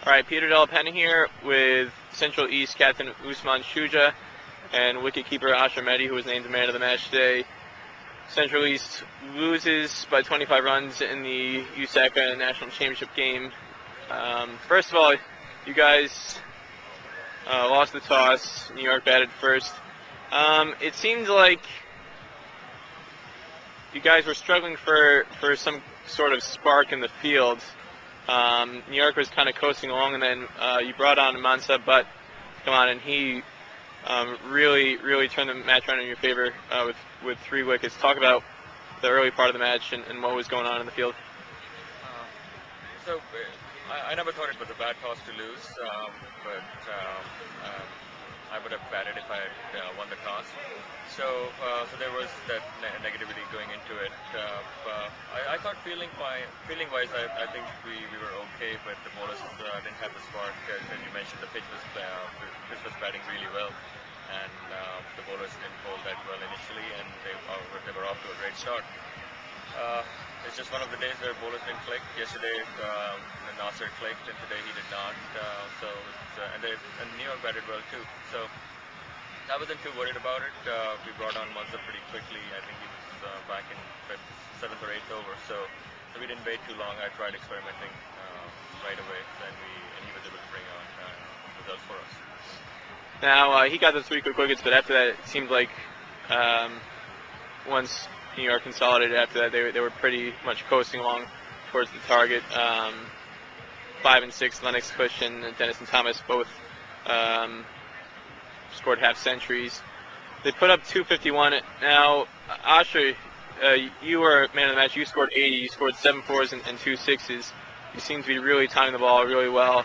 All right, Peter Delapenna here with Central East captain Usman Shuja and wicketkeeper Ashhar Mehdi, who was named the man of the match today. Central East loses by 25 runs in the USACA National Championship game. First of all, you guys lost the toss. New York batted first. It seemed like you guys were struggling for some sort of spark in the field. New York was kind of coasting along, and then you brought on Mansa Butt to come on, and he really turned the match around in your favor with 3 wickets. Talk about the early part of the match and what was going on in the field. I never thought it was a bad toss to lose, but I would have batted if I had won the toss. So there was that negativity going into it. I thought feeling-wise, I think we were okay, but the bowlers didn't have the spark. As you mentioned, the pitch was batting really well, and the bowlers didn't bowl that well initially, and they were off to a great start. It's just one of the days where bowlers didn't click. Yesterday, Nasser clicked, and today he did not. And New York batted well too. So I wasn't too worried about it. We brought on Mansa pretty quickly. I think he was back in 7th or 8th over. So we didn't wait too long. I tried experimenting right away, and he was able to bring on results for us. Now he got the 3 quick wickets, but after that, it seemed like once New York consolidated after that, they were pretty much coasting along towards the target. 5 and 6, Lennox Cush and Dennis and Thomas both scored half centuries. They put up 251. Now, Ashhar, you were man of the match. You scored 80. You scored 7 fours and 2 sixes. You seem to be really timing the ball really well.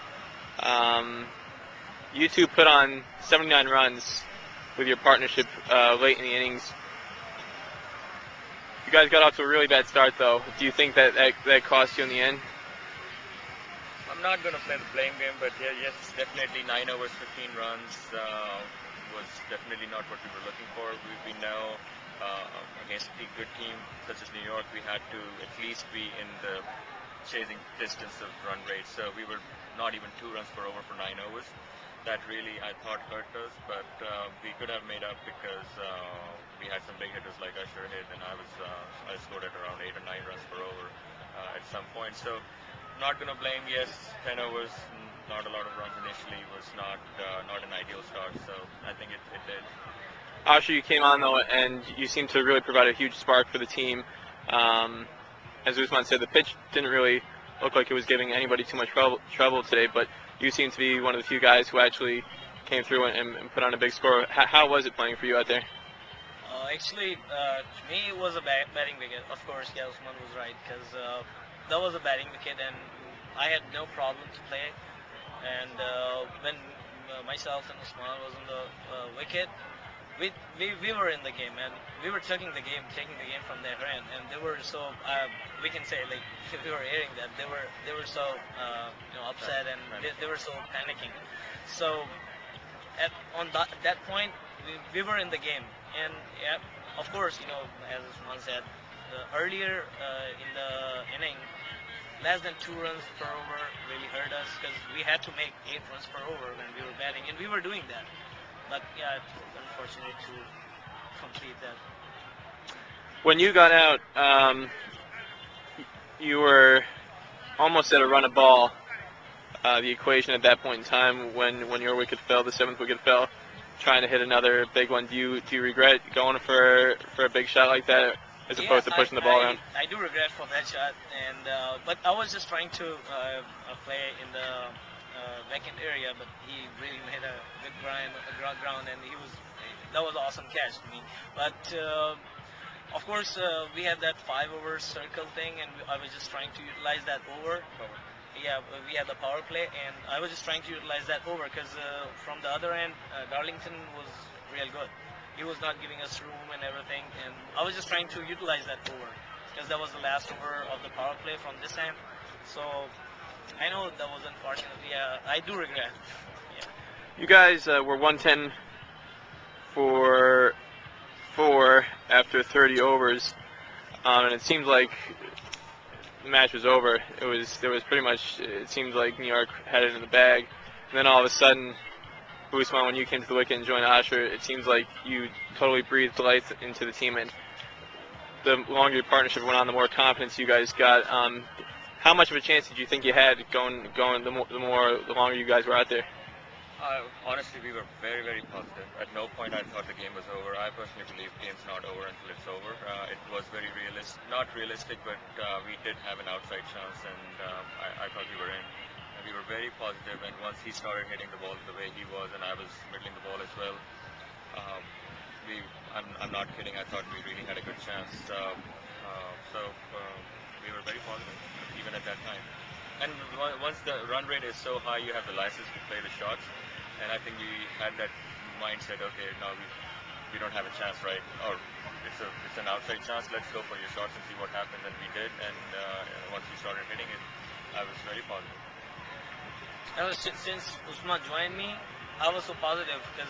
You two put on 79 runs with your partnership late in the innings. You guys got off to a really bad start, though. Do you think that cost you in the end? I'm not going to play the blame game, but yes, definitely 9 overs, 15 runs was definitely not what we were looking for. We know against a good team such as New York, we had to at least be in the chasing distance of run rate. So we were not even 2 runs per over for 9 overs. That really, I thought, hurt us, but we could have made up because we had some big hitters like Ashhar hit, and I scored at around 8 or 9 runs per over at some point. So not going to blame. Yes, 10 overs, not a lot of runs initially, was not an ideal start. So I think it did. Ashhar, you came on though, and you seemed to really provide a huge spark for the team. As Usman said, the pitch didn't really look like it was giving anybody too much trouble today, but you seem to be one of the few guys who actually came through and put on a big score. How was it playing for you out there? Actually, to me, it was a batting wicket. Of course, yeah, Usman was right, because that was a batting wicket, and I had no problem to play. And when myself and Usman was on the wicket, we were in the game, and we were taking the game from their end, and they were so we can say, like, we were hearing that they were so upset, and they were so panicking. So on that point, we were in the game, and yeah, of course, as Usman said, earlier in the inning, less than 2 runs per over really hurt us, because we had to make 8 runs per over when we were batting, and we were doing that. But yeah, it's unfortunate to complete that. When you got out, you were almost at a run of ball. The equation at that point in time, when your wicket fell, the 7th wicket fell, trying to hit another big one. Do you regret going for a big shot like that, as opposed to pushing the ball around? I do regret for that shot, and but I was just trying to play in the vacant area, but he really made a good ground, and that was an awesome catch to me. But of course, we had that 5 over circle thing, and I was just trying to utilize that over. Yeah, we had the power play, and I was just trying to utilize that over, because from the other end, Darlington was real good. He was not giving us room and everything, and I was just trying to utilize that over, because that was the last over of the power play from this end. So I know that was unfortunately, I do regret. Yeah. You guys were 110 for 4 after 30 overs, and it seemed like the match was over, there was pretty much, it seemed like New York had it in the bag. And then all of a sudden, Usman, when you came to the wicket and joined Ashhar, it seems like you totally breathed life into the team. And the longer your partnership went on, the more confidence you guys got. How much of a chance did you think you had going the longer you guys were out there? Honestly, we were very, very positive. At no point I thought the game was over. I personally believe game's not over until it's over. It was very not realistic, but we did have an outside chance, and I thought we were in. We were very positive, and once he started hitting the ball the way he was, and I was middling the ball as well, I'm not kidding. I thought we really had a good chance. We were very positive, even at that time. And once the run rate is so high, you have the license to play the shots. And I think we had that mindset. Okay, now we don't have a chance, right? Or it's an outside chance. Let's go for your shots and see what happens. And we did. And once we started hitting it, I was very positive. Since Usman joined me, I was so positive because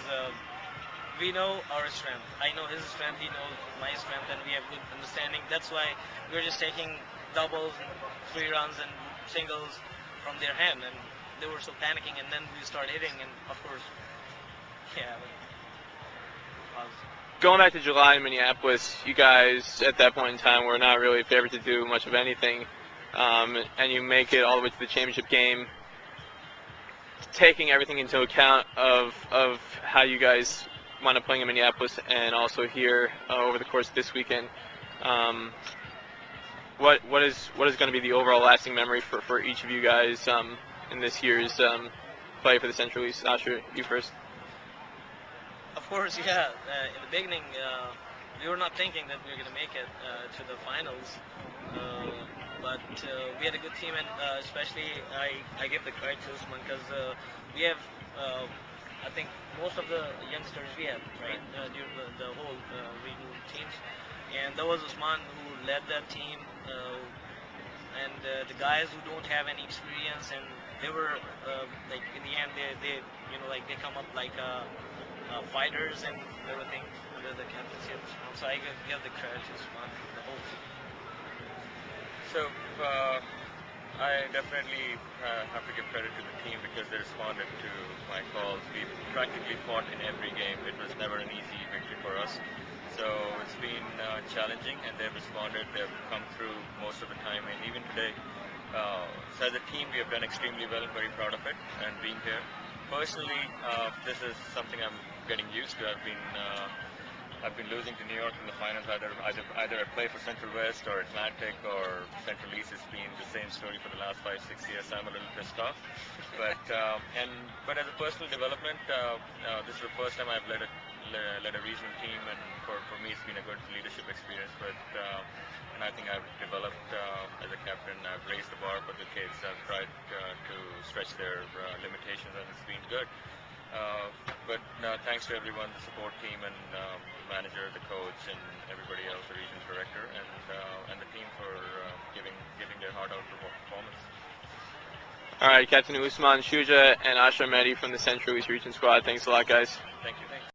we know our strength. I know his strength, he knows my strength, and we have good understanding. That's why we're just taking doubles and 3 runs and singles from their hand, and they were so panicking, and then we started hitting, and of course, yeah. Going back to July in Minneapolis, you guys at that point in time were not really favored to do much of anything, and you make it all the way to the championship game. Taking everything into account of how you guys wound up playing in Minneapolis and also here over the course of this weekend, what is going to be the overall lasting memory for each of you guys in this year's play for the Central East? Ashhar, you first. Of course, yeah. In the beginning, we were not thinking that we were going to make it to the finals, but we had a good team, and especially I give the credit to Usman because we have, I think, most of the youngsters we have, right, during the whole regional teams, and that was Usman who led that team, and the guys who don't have any experience, and they were like in the end they they come up like fighters and everything under the captaincy of Usman. So I give the credit to Usman and the whole team. So I definitely have to give credit to the team because they responded to my calls. We practically fought in every game. It was never an easy victory for us. So it's been challenging, and they've responded. They've come through most of the time, and even today, so as a team, we have done extremely well. I'm very proud of it, and being here. Personally, this is something I'm getting used to. I've been losing to New York in the finals. Either I play for Central West or Atlantic or Central East. It's been the same story for the last 5-6 years. So I'm a little pissed off. But as a personal development, this is the first time I've led a regional team, and for me it's been a good leadership experience. And I think I've developed as a captain. I've raised the bar for the kids. I've tried to stretch their limitations, and it's been good. But thanks to everyone, the support team and manager, the coach, and everybody else, the regional director, and the team for giving their heart out for performance. All right, Captain Usman, Shuja, and Ashhar Mehdi from the Central East Region Squad. Thanks a lot, guys. Thank you.